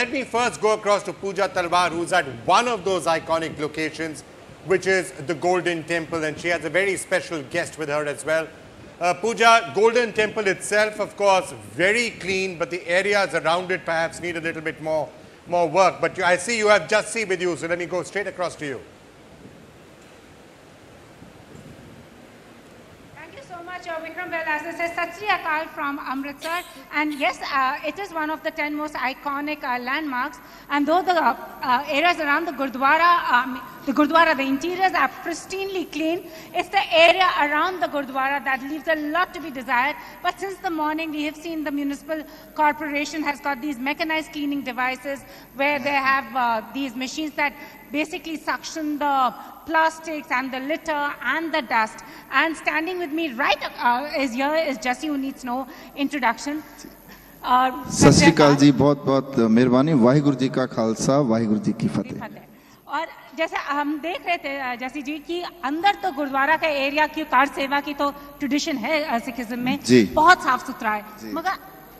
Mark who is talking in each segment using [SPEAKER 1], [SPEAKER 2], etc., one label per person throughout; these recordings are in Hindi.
[SPEAKER 1] let me first go across to Pooja Talwar, who's at one of those iconic locations, which is the Golden Temple, and she has a very special guest with her as well. Pooja, Golden Temple itself, of course, very clean, but the areas around it perhaps need a little bit more work. But I see you have Jassi with you, so let me go straight across to you.
[SPEAKER 2] Vikram, well, as I said, Sat Sri Akal from Amritsar, and yes, it is one of the 10 most iconic landmarks, and though the areas around the Gurdwara, the interiors are pristinely clean, it's the area around the Gurdwara that leaves a lot to be desired. But since the morning, we have seen the municipal corporation has got these mechanized cleaning devices where they have these machines that basically suction the plastics and the litter and the dust. And standing with me right is Jassi, who needs no introduction.
[SPEAKER 3] सत श्री अकाल जी, बहुत बहुत मेहरबानी। वाहिगुरु जी का खालसा, वाहिगुरु जी की फतेह।
[SPEAKER 2] और जैसे हम देख रहे थे जैसी जी कि अंदर तो गुरुद्वारा का एरिया की कार सेवा की तो ट्रेडिशन है सिखिज्म में, बहुत साफ सुथरा है, मगर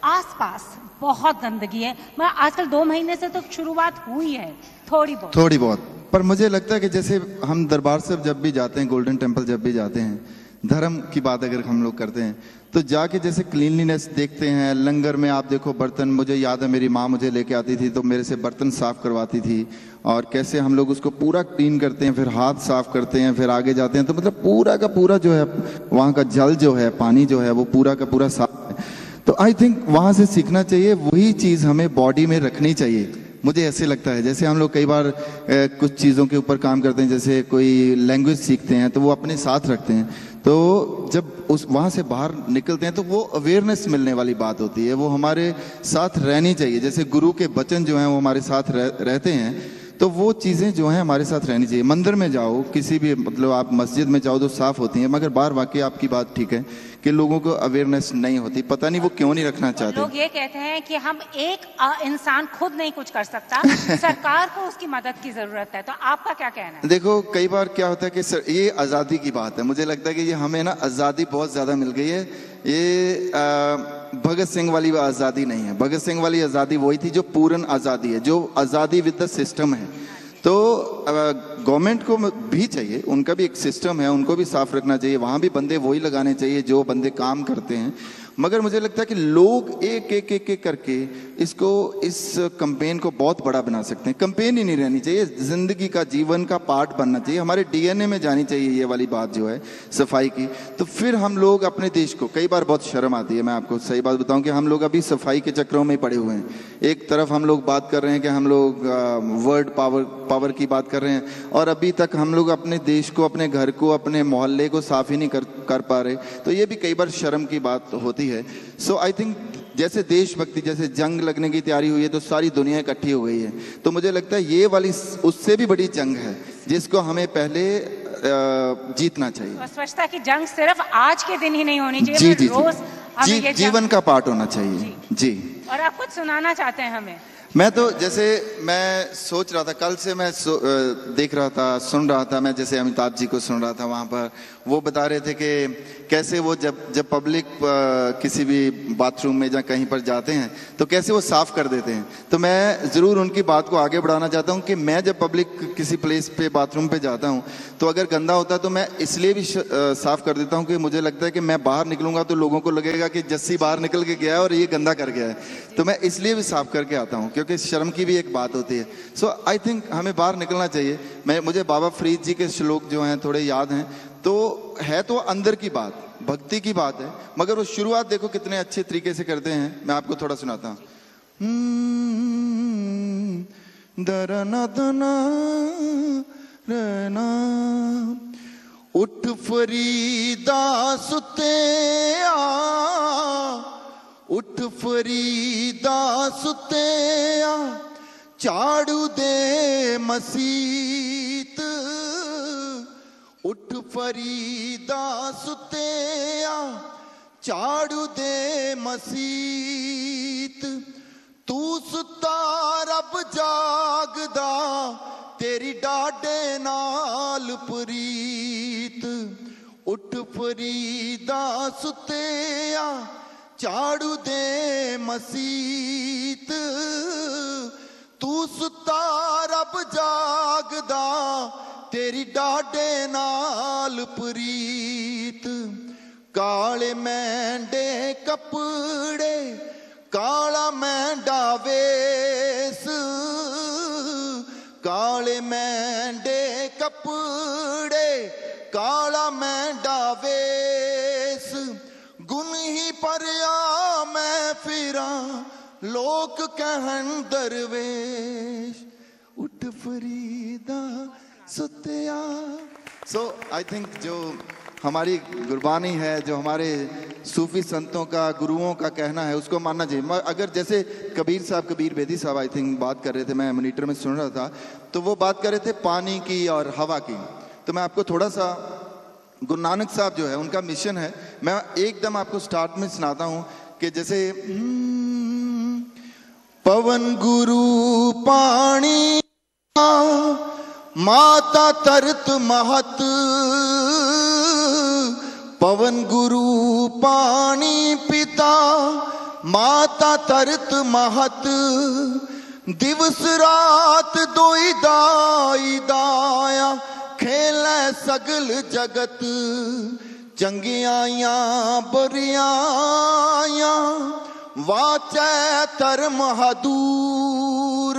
[SPEAKER 2] आसपास बहुत गंदगी है। मगर आजकल 2 महीने से तो शुरुआत हुई है थोड़ी बहुत।
[SPEAKER 3] पर मुझे लगता है कि जैसे हम दरबार साहब जब भी जाते हैं, गोल्डन टेम्पल जब भी जाते हैं, धर्म की बात अगर हम लोग करते हैं तो जाके जैसे क्लीनलीनेस देखते हैं। लंगर में आप देखो बर्तन, मुझे याद है मेरी माँ मुझे लेके आती थी तो मेरे से बर्तन साफ करवाती थी, और कैसे हम लोग उसको पूरा क्लीन करते हैं, फिर हाथ साफ करते हैं, फिर आगे जाते हैं। तो मतलब पूरा का पूरा जो है वहाँ का जल जो है, पानी जो है वो पूरा का पूरा साफ है। तो आई थिंक वहाँ से सीखना चाहिए, वही चीज़ हमें बॉडी में रखनी चाहिए, मुझे ऐसे लगता है। जैसे हम लोग कई बार कुछ चीज़ों के ऊपर काम करते हैं, जैसे कोई लैंग्वेज सीखते हैं तो वो अपने साथ रखते हैं, तो जब उस वहाँ से बाहर निकलते हैं तो वो अवेयरनेस मिलने वाली बात होती है, वो हमारे साथ रहनी चाहिए। जैसे गुरु के वचन जो हैं वो हमारे साथ रहते हैं, तो वो चीज़ें जो हैं हमारे साथ रहनी चाहिए। मंदिर में जाओ, किसी भी मतलब आप मस्जिद में जाओ तो साफ़ होती हैं, मगर बाहर वाकई आपकी बात ठीक है कि लोगों को अवेयरनेस नहीं होती, पता नहीं वो क्यों नहीं रखना चाहते।
[SPEAKER 2] लोग ये कहते हैं कि हम एक इंसान खुद नहीं कुछ कर सकता, सरकार को उसकी मदद की जरूरत है, तो आपका क्या कहना है?
[SPEAKER 3] देखो कई बार क्या होता है कि ये आज़ादी की बात है, मुझे लगता है कि ये हमें ना आज़ादी बहुत ज़्यादा मिल गई है। ये भगत सिंह वाली आज़ादी नहीं है। भगत सिंह वाली आज़ादी वही थी जो पूर्ण आज़ादी है, जो आज़ादी विद द सिस्टम है। तो गवर्नमेंट को भी चाहिए, उनका भी एक सिस्टम है, उनको भी साफ रखना चाहिए, वहाँ भी बंदे वही लगाने चाहिए जो बंदे काम करते हैं। मगर मुझे लगता है कि लोग एक करके इस कैंपेन को बहुत बड़ा बना सकते हैं। कैंपेन ही नहीं रहनी चाहिए, जिंदगी का, जीवन का पार्ट बनना चाहिए, हमारे डीएनए में जानी चाहिए ये वाली बात जो है सफाई की। तो फिर हम लोग अपने देश को, कई बार बहुत शर्म आती है, मैं आपको सही बात बताऊं कि हम लोग अभी सफाई के चक्रों में पड़े हुए हैं। एक तरफ हम लोग बात कर रहे हैं कि हम लोग वर्ल्ड पावर की बात कर रहे हैं, और अभी तक हम लोग अपने देश को, अपने घर को, अपने मोहल्ले को साफ ही नहीं कर पा रहे। तो ये भी कई बार शर्म की बात होती है। सो आई थिंक जैसे देशभक्ति, जैसे जंग लगने की तैयारी हुई है तो सारी दुनिया इकट्ठी हो गई है, तो मुझे लगता है ये वाली उससे भी बड़ी जंग है जिसको हमें पहले जीतना चाहिए।
[SPEAKER 2] स्वच्छता की जंग सिर्फ आज के दिन ही नहीं होनी चाहिए, रोज
[SPEAKER 3] जीवन का पार्ट होना चाहिए। जी।
[SPEAKER 2] और आप कुछ सुनाना चाहते हैं हमें?
[SPEAKER 3] मैं तो जैसे मैं सोच रहा था, कल से मैं देख रहा था, सुन रहा था, मैं जैसे अमिताभ जी को सुन रहा था, वहाँ पर वो बता रहे थे कि कैसे वो जब पब्लिक किसी भी बाथरूम में या कहीं पर जाते हैं तो कैसे वो साफ़ कर देते हैं। तो मैं ज़रूर उनकी बात को आगे बढ़ाना चाहता हूँ कि मैं जब पब्लिक किसी प्लेस पे, बाथरूम पे जाता हूँ तो अगर गंदा होता है तो मैं इसलिए भी साफ़ कर देता हूँ कि मुझे लगता है कि मैं बाहर निकलूँगा तो लोगों को लगेगा कि जस्सी बाहर निकल के गया है और ये गंदा कर गया है, तो मैं इसलिए भी साफ़ करके आता हूँ, क्योंकि शर्म की भी एक बात होती है। सो आई थिंक हमें बाहर निकलना चाहिए। मुझे बाबा फरीद जी के श्लोक जो हैं थोड़े याद हैं, तो है तो अंदर की बात, भक्ति की बात है, मगर वो शुरुआत देखो कितने अच्छे तरीके से करते हैं। मैं आपको थोड़ा सुनाता हूँ। दरना दना रहना उठ फरीदा सुते उठ फरीदा सुते झाड़ू दे मसीत उठ फरीदा सुते झाड़ू दे मसीत तू सुता रब जागदा तेरी डाडे नाल प्रीत उठ फरीदा सुते झाड़ू दे मसीत सुता रब जागदा तेरी डाडे नाल प्रीत काले मैंडे कपड़े काला मैंडा वेस काले मैंडे कपड़े काला मैंडा वेस गुन ही परया मैं फिरा लोक कहन दरवेश उठ फरीदा सुतिया। सो आई थिंक जो हमारी गुरबानी है, जो हमारे सूफी संतों का, गुरुओं का कहना है, उसको मानना चाहिए। अगर जैसे कबीर बेदी साहब आई थिंक बात कर रहे थे, मैं मॉनिटर में सुन रहा था, तो वो बात कर रहे थे पानी की और हवा की। तो मैं आपको थोड़ा सा गुरु नानक साहब जो है उनका मिशन है, मैं एकदम आपको स्टार्ट में सुनाता हूँ कि जैसे पवन गुरु पानी माता तरत महत पवन गुरु पानी पिता माता तरत महत दिवस रात दोई दाई दाया खेलै सगल जगत चंगियाया बुरियाया वाचै धर्म हदूर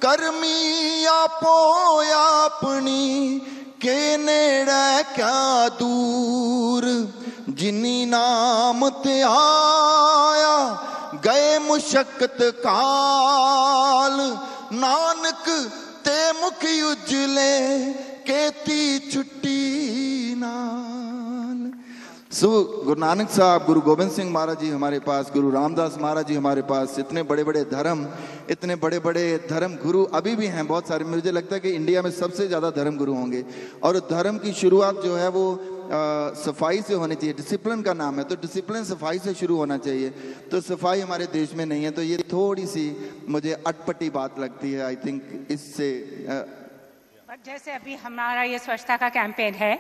[SPEAKER 3] करमी आपो अपनी के नेड़े क्या दूर जिनी नाम ते आया गए मुशक्कत काल नानक ते मुख उजले केती छुट्टी नाल। सो गुरु नानक साहब, गुरु गोविंद सिंह महाराज जी हमारे पास, गुरु रामदास महाराज जी हमारे पास, इतने बड़े बड़े धर्म गुरु अभी भी हैं बहुत सारे। मुझे लगता है कि इंडिया में सबसे ज़्यादा धर्म गुरु होंगे। और धर्म की शुरुआत जो है वो सफाई से होनी चाहिए। डिसिप्लिन का नाम है, तो डिसिप्लिन सफाई से शुरू होना चाहिए। तो सफाई हमारे देश में नहीं है, तो ये थोड़ी सी मुझे अटपटी बात लगती है। आई थिंक इससे
[SPEAKER 2] जैसे अभी हमारा ये स्वच्छता का कैंपेन है,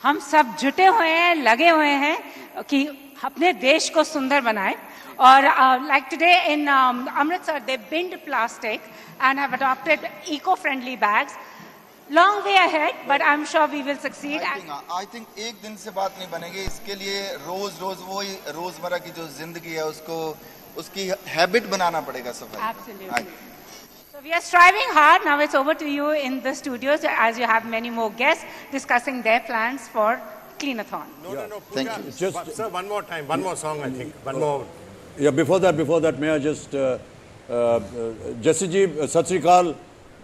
[SPEAKER 2] हम सब जुटे हुए हैं, लगे हुए हैं कि अपने देश को सुंदर बनाएं। और like today in Amritsar they banned plastic and have adopted eco friendly bags. Long way ahead but I am sure we will succeed.
[SPEAKER 3] I think एक दिन से बात नहीं बनेगी, इसके लिए रोज वही रोजमर्रा की जो जिंदगी है उसकी हैबिट बनाना पड़ेगा सफाई।
[SPEAKER 2] Absolutely. So we are striving hard. Now it's over to you in the studios as you have many more guests discussing their plans for Cleanathon.
[SPEAKER 1] No.
[SPEAKER 3] Thank
[SPEAKER 1] Pooja,
[SPEAKER 3] you.
[SPEAKER 1] Just sir, one more time, one more song, I think. One more.
[SPEAKER 4] Yeah, before that, may I just जैसी जी सत श्री अकाल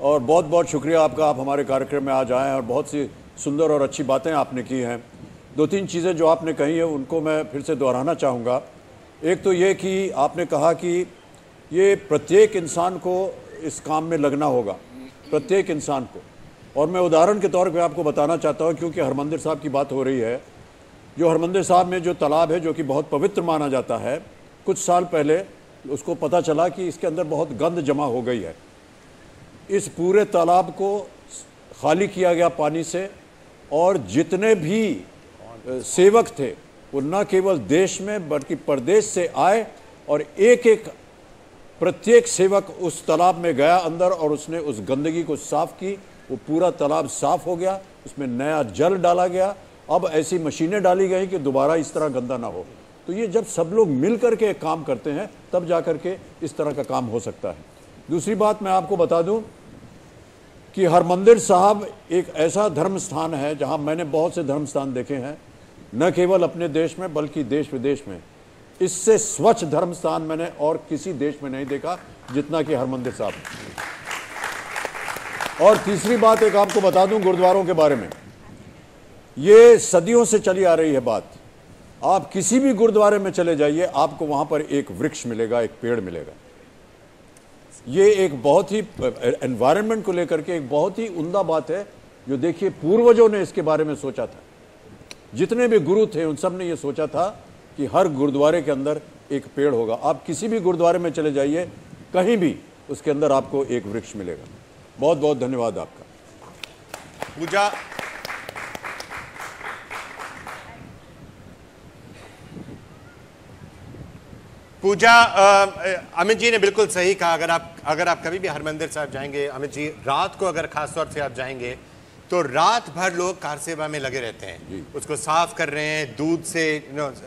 [SPEAKER 4] और बहुत बहुत शुक्रिया आपका, आप हमारे कार्यक्रम में आज आए हैं और बहुत सी सुंदर और अच्छी बातें आपने की हैं। दो तीन चीज़ें जो आपने कही हैं उनको मैं फिर से दोहराना चाहूँगा। एक तो ये कि आपने कहा कि ये प्रत्येक इंसान को इस काम में लगना होगा, प्रत्येक इंसान को। और मैं उदाहरण के तौर पे आपको बताना चाहता हूँ, क्योंकि हरमंदिर साहब की बात हो रही है। जो हरमंदिर साहब में जो तालाब है, जो कि बहुत पवित्र माना जाता है, कुछ साल पहले उसको पता चला कि इसके अंदर बहुत गंद जमा हो गई है। इस पूरे तालाब को खाली किया गया पानी से, और जितने भी सेवक थे वो न केवल देश में बल्कि प्रदेश से आए, और एक प्रत्येक सेवक उस तालाब में गया अंदर और उसने उस गंदगी को साफ की। वो पूरा तालाब साफ हो गया, उसमें नया जल डाला गया। अब ऐसी मशीनें डाली गई कि दोबारा इस तरह गंदा ना हो। तो ये जब सब लोग मिल करके एक काम करते हैं तब जा करके इस तरह का काम हो सकता है। दूसरी बात मैं आपको बता दूं कि हरमंदिर साहब एक ऐसा धर्म स्थान है जहां मैंने बहुत से धर्म स्थान देखे हैं, न केवल अपने देश में बल्कि देश विदेश में। इससे स्वच्छ धर्म स्थान मैंने और किसी देश में नहीं देखा जितना कि हरमंदिर साहब। और तीसरी बात एक आपको बता दूं गुरुद्वारों के बारे में, ये सदियों से चली आ रही है बात। आप किसी भी गुरुद्वारे में चले जाइए, आपको वहां पर एक वृक्ष मिलेगा, एक पेड़ मिलेगा। ये एक बहुत ही एनवायरनमेंट को लेकर के एक बहुत ही उम्दा बात है, जो देखिए पूर्वजों ने इसके बारे में सोचा था। जितने भी गुरु थे उन सब ने ये सोचा था कि हर गुरुद्वारे के अंदर एक पेड़ होगा। आप किसी भी गुरुद्वारे में चले जाइए, कहीं भी उसके अंदर आपको एक वृक्ष मिलेगा। बहुत बहुत धन्यवाद आपका।
[SPEAKER 1] पूजा, पूजा, अमित जी ने बिल्कुल सही कहा। अगर आप कभी भी हरमंदिर साहब जाएंगे अमित जी, रात को अगर खास तौर से आप जाएंगे तो रात भर लोग कार सेवा में लगे रहते हैं, उसको साफ कर रहे हैं, दूध से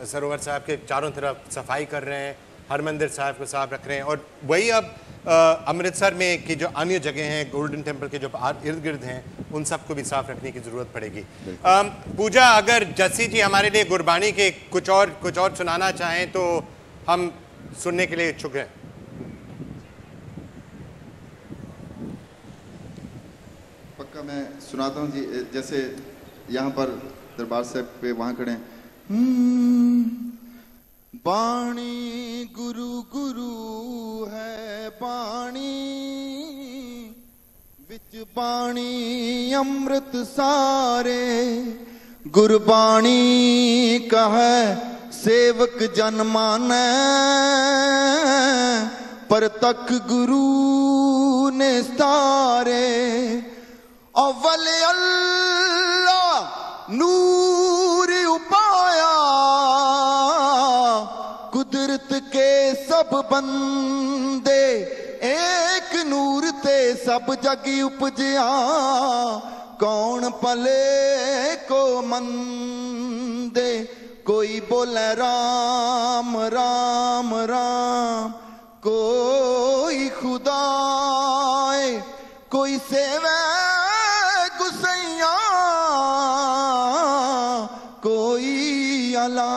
[SPEAKER 1] सरोवर साहब के चारों तरफ सफाई कर रहे हैं, हरमंदिर साहब को साफ रख रहे हैं। और वही अब अमृतसर में की जो अन्य जगह हैं, गोल्डन टेम्पल के जो इर्द गिर्द हैं, उन सबको भी साफ रखने की जरूरत पड़ेगी। पूजा, अगर जस्सी जी हमारे लिए गुरबानी के कुछ और सुनाना चाहें तो हम सुनने के लिए इच्छुक हैं।
[SPEAKER 3] पक्का मैं सुनाता हूँ जी। जैसे यहाँ पर दरबार साहब पे वहाँ खड़े हैं। बाणी गुरु गुरु है बाणी, विच बाणी अमृत सारे, गुरबाणी कहे सेवक जन मानै, पर तक गुरु ने स्तारे। अव्वल अल्लाह नूर उपाया, कुदरत के सब बंदे, एक नूर ते सब जग उपजया, कौन पले को मंदे, कोई बोले राम राम राम, कोई खुदाए, कोई सेवे गुसैया, कोई अला